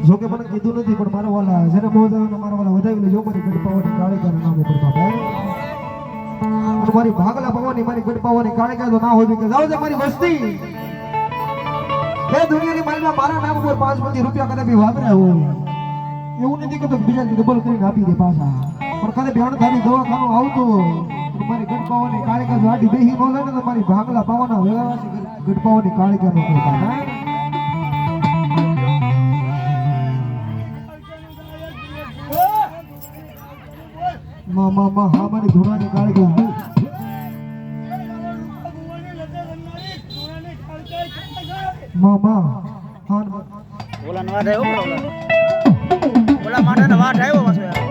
જો કે મને કીધું નથી પણ મારા વાલા જેને મોદાવીને મારા વાલા વધાવી લેજો મારી ગઢપાવાની કાળીકા નામ ઉપર બાપા અને મારી ભાગલા પવાની મારી ગઢપાવાની કાળીકા તો ના હોય કે જાવ છે મારી વસ્તી એ દુનિયાની મારીમાં મારા નામ ઉપર 5 રૂપિયા કદાચ વાપર્યા હોય એવું નથી કે તો બીજા ડબલ કરીને આપી દે પાછા પણ કદાચ બેણ થારી દવાખાનું આવતું હોય તો મારી ગઢપાવાની કાળીકા જો આડી બેહી નો જાય ને તો મારી ભાગલા પવાના વેવાસી ગઢપાવાની કાળીકા નો કરતા મામા હા મારી ધોરાની કાળીકા મામા હા ઓલા નવા આવ્યો ઓલા માટે નવા આવ્યો પાછો